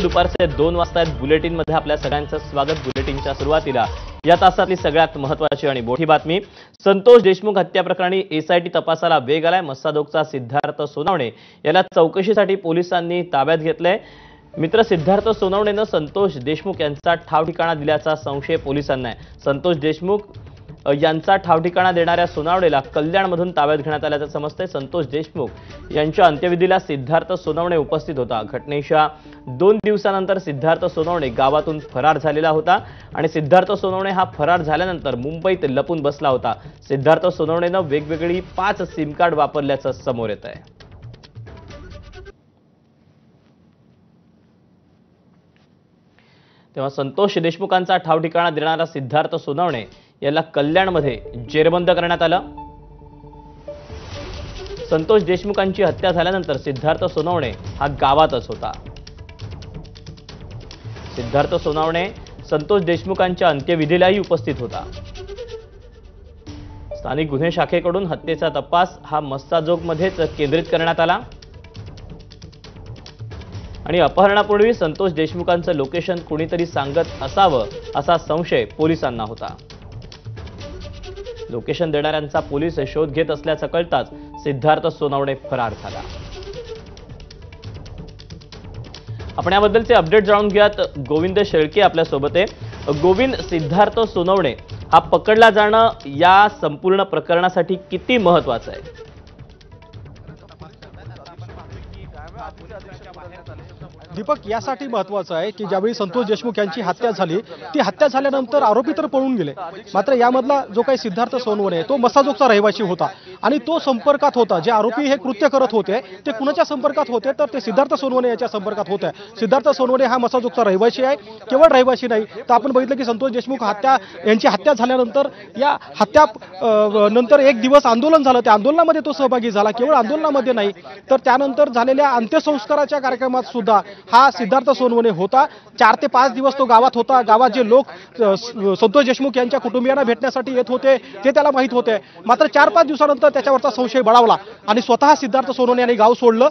दुपारचे 2 वाजता आहेत। बुलेटिनमध्ये आपल्या सगळ्यांचं स्वागत। बुलेटिनच्या सुरुवातीला या तासातली सगळ्यात महत्त्वाची आणि मोठी बातमी। संतोष देशमुख हत्या प्रकरणी एसआयटी तपासाला वेग आलाय। मस्साजोगचा सिद्धार्थ सोनवणे याला चौकशीसाठी पोलिसांनी ताब्यात घेतलंय। मित्र सिद्धार्थ सोनवणेनं संतोष देशमुख यांचा ठाव ठिकाणा दिल्याचा संशय पोलिसांना आहे। संतोष देशमुख यांचा ठाव ठिकाणा देणाऱ्या सोनवणेला कल्याणमधून ताब्यात घेण्यात आल्याचं समजतंय। संतोष देशमुख यांच्या अंत्यविधीला सिद्धार्थ सोनवणे उपस्थित होता। घटनेच्या 2 दिवसानंतर सिद्धार्थ सोनवणे गावातून फरार झालेला होता आणि सिद्धार्थ सोनवणे हा फरार झाल्यानंतर मुंबईत लपून बसला होता। सिद्धार्थ सोनवणेनं वेगवेगळी 5 सिम कार्ड वापरल्याचं समोर येत आहे। तेव्हा संतोष देशमुखांचा ठाव ठिकाणा देणारा सिद्धार्थ सोनवणे याला कल्याणमध्ये जेरबंद करण्यात आलं। संतोष देशमुखांची हत्या झाल्यानंतर सिद्धार्थ सोनवणे हा गावातच होता। सिद्धार्थ सोनवणे संतोष देशमुखांच्या अंत्यविधीलाही उपस्थित होता। स्थानिक गुन्हे शाखेकडून हत्येचा तपास हा मस्साजोगमध्येच केंद्रित करण्यात आला आणि अपहरणापूर्वी संतोष देशमुखांचं लोकेशन कोणीतरी सांगत असावं असा संशय पोलिसांना होता। लोकेशन देणाऱ्यांचा पोलीस शोध घेत असल्याचं कळताच सिद्धार्थ सोनवणे फरार झाला। आपण याबद्दलचे अपडेट जाणून घेऊयात। गोविंद शेळके आपल्या सोबत आहे। गोविंद, सिद्धार्थ सोनवणे हा पकडला जाणं या संपूर्ण प्रकरणासाठी किती महत्त्वाचं आहे? दीपक, यासाठी महत्त्वाचं आहे की ज्यावेळी संतोष देशमुख यांची हत्या झाली, ती हत्या झाल्यानंतर आरोपी तर पळून गेले, मात्र यामधला जो काही सिद्धार्थ सोनवणे तो मस्साजोगचा रहिवासी होता आणि तो संपर्कात होता। जे आरोपी हे कृत्य करत होते ते कुणाच्या संपर्कात होते, तर ते सिद्धार्थ सोनवणे याच्या संपर्कात होते। सिद्धार्थ सोनवणे हा मस्साजोगचा रहिवासी आहे। केवळ रहिवासी नाही तर आपण बघितलं की संतोष देशमुख यांची हत्या झाल्यानंतर या हत्या नंतर 1 दिवस आंदोलन झालं, त्या आंदोलनामध्ये तो सहभागी झाला। केवळ आंदोलनामध्ये नाही तर त्यानंतर झालेल्या अंत्यसंस्काराच्या कार्यक्रमात सुद्धा हा सिद्धार्थ सोनवणे होता। 4 ते 5 दिवस तो गावात होता। गावात जे लोक संतोष देशमुख यांच्या कुटुंबियांना भेटण्यासाठी येत होते ते त्याला माहित होते, मात्र 4-5 दिवसानंतर त्याच्यावरचा संशय बळावला आणि स्वतः सिद्धार्थ सोनवणे यांनी गाव सोडलं।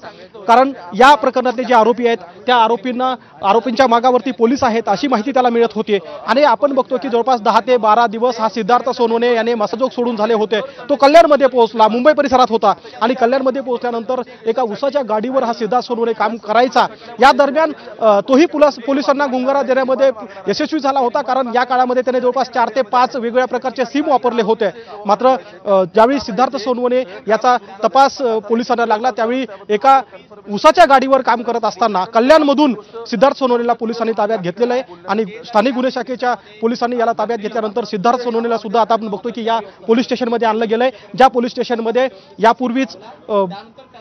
कारण या प्रकरणातले जे आरोपी आहेत त्या आरोपींच्या मागावरती पोलीस आहेत अशी माहिती त्याला मिळत होती आणि आपण बघतो की जवळपास 10 ते 12 दिवस हा सिद्धार्थ सोनवणे याने मस्साजोग सोडून झाले होते। तो कल्याणमध्ये पोहोचला, मुंबई परिसरात होता आणि कल्याणमध्ये पोहोचल्यानंतर एका उसाच्या गाडीवर हा सिद्धार्थ सोनवणे काम करायचा। या दरम्यान तोही पोलिसांना गुंगारा देण्यामध्ये यशस्वी झाला होता, कारण या काळामध्ये त्याने जवळपास 4 ते 5 वेगवेगळ्या प्रकारचे सिम वापरले होते। मात्र ज्यावेळी सिद्धार्थ सोनवणे याचा तपास पोलिसांना लागला त्यावेळी एका उसाच्या गाडीवर काम करत असताना कल्याणमधून सिद्धार्थ सोनवणेला पोलिसांनी ताब्यात घेतलेलं आहे आणि स्थानिक गुन्हे शाखेच्या पोलिसांनी याला ताब्यात घेतल्यानंतर सिद्धार्थ सोनवणेला सुद्धा आता आपण बघतोय की या पोलीस स्टेशनमध्ये आणलं गेलंय, ज्या पोलीस स्टेशनमध्ये यापूर्वीच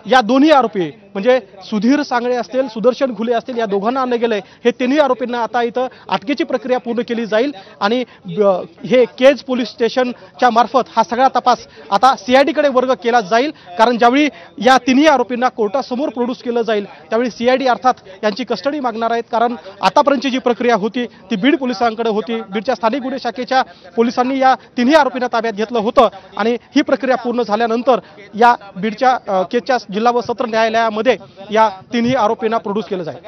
या दोन्ही आरोपी म्हणजे सुधीर सांगळे असतील, सुदर्शन घुले असतील, या दोघांना आणलं गेलंय। हे तिन्ही आरोपींना आता इथं अटकेची प्रक्रिया पूर्ण केली जाईल आणि हे केज पोलीस स्टेशनच्या मार्फत हा सगळा तपास आता सीआयडी कडे वर्ग केला जाईल। कारण ज्यावेळी या तिन्ही आरोपींना कोर्टासमोर प्रोड्यूस केलं जाईल त्यावेळी सीआयडी अर्थात यांची कस्टडी मागणार आहेत, कारण आतापर्यंतची जी प्रक्रिया होती ती बीड पोलिसांकडे होती। बीडच्या स्थानिक गुन्हे शाखेच्या पोलिसांनी या तिन्ही आरोपींना ताब्यात घेतलं होतं आणि ही प्रक्रिया पूर्ण झाल्यानंतर या बीडच्या केजच्या जिल्हा व सत्र न्यायालयामध्ये या तिन्ही आरोपींना प्रोड्यूस केलं जाईल।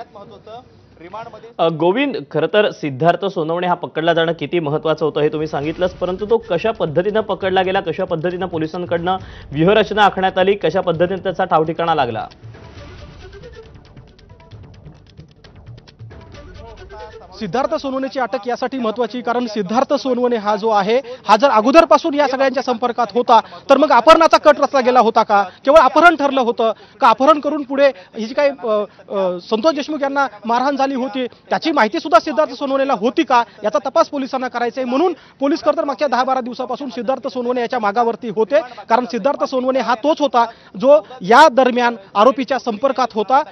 गोविंद, खरं तर सिद्धार्थ सोनवणे हा पकडला जाणं किती महत्त्वाचं होतं हे तुम्ही सांगितलंच, परंतु तो कशा पद्धतीनं पकडला गेला, कशा पद्धतीनं पोलिसांकडनं व्यूहरचना आखण्यात आली, कशा पद्धतीने त्याचा ठाव ठिकाणा लागला? सिद्धार्थ सोनवणेची अटक यासाठी महत्त्वाची कारण सिद्धार्थ सोनवणे हा जो आहे हा जर अगोदरपासून या सगळ्यांच्या संपर्कात होता तर मग अपहरणाचा कट रचला गेला होता का? केवळ अपहरण ठरलं होतं का? अपहरण करून पुढे ही जी काही संतोष देशमुख यांना मारहाण झाली होती त्याची माहिती सुद्धा सिद्धार्थ सोनवणेला होती का? याचा तपास पोलिसांना करायचा आहे। म्हणून पोलीस खरं तर मागच्या 10-12 दिवसापासून सिद्धार्थ सोनवणे याच्या मागावरती होते, कारण सिद्धार्थ सोनवणे हा तोच होता जो या दरम्यान आरोपीच्या संपर्कात होता।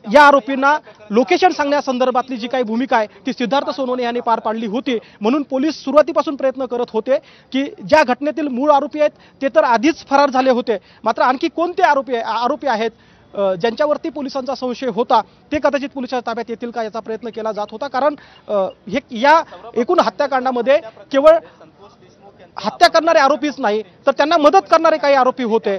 या आरोपींना लोकेशन सांगण्यासंदर्भातली जी काही भूमिका आहे ती सिद्धार्थ सोनवणे यांनी पार पाडली होती। म्हणून पोलीस सुरुवातीपासून प्रयत्न करत होते की ज्या घटनेतील मूळ आरोपी आहेत ते तर आधीच फरार झाले होते, मात्र आणखी कोणते आरोपी आहेत ज्यांच्यावरती पोलिसांचा संशय होता ते कदाचित पोलिसांच्या ताब्यात येतील का याचा प्रयत्न केला जात होता। कारण या एकूण हत्याकांडामध्ये केवळ हत्या करणारे आरोपीच नाही तर त्यांना मदत करणारे काही आरोपी होते।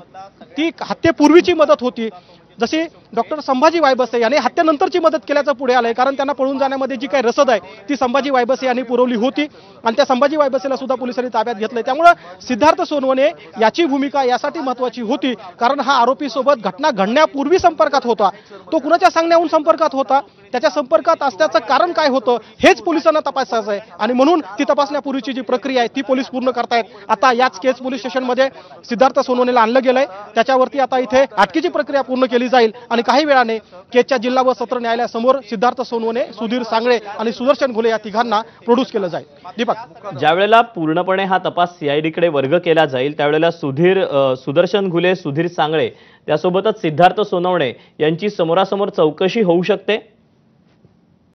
ती हत्येपूर्वीची मदत होती, जशी डॉक्टर संभाजी वायबसे यांनी हत्येनंतरची मदत केल्याचं पुढे आलंय, कारण त्यांना पळून जाण्यामध्ये जी काही रसद आहे ती संभाजी वायबसे यांनी पुरवली होती आणि त्या संभाजी वायबसेला सुद्धा पोलिसांनी ताब्यात घेतलंय। त्यामुळे सिद्धार्थ सोनवणे याची भूमिका यासाठी महत्त्वाची होती, कारण हा आरोपी सोबत घटना घडण्यापूर्वी संपर्कात होता, तो कुणाच्या सांगण्याहून संपर्कात होता, त्याच्या संपर्कात असण्याचं कारण काय होतं हेच पोलिसांना तपासायचं आहे आणि म्हणून ती तपासण्यापूर्वीची जी प्रक्रिया आहे ती पोलीस पूर्ण करतायत। आता याच केस पोलीस स्टेशनमध्ये सिद्धार्थ सोनवणेला आणलं गेलंय, त्याच्यावरती आता इथे अटकेची प्रक्रिया पूर्ण केली जाईल आणि काही वेळाने केसच्या जिल्हा व सत्र न्यायालयासमोर सिद्धार्थ सोनवणे, सुधीर सांगळे आणि सुदर्शन घुले या तिघांना प्रोड्यूस केलं जाईल। दीपक, ज्यावेळेला पूर्णपणे हा तपास CID कडे वर्ग केला जाईल त्यावेळेला सुदर्शन घुले, सुधीर सांगळे त्यासोबतच सिद्धार्थ सोनवणे यांची समोरासमोर चौकशी होऊ शकते।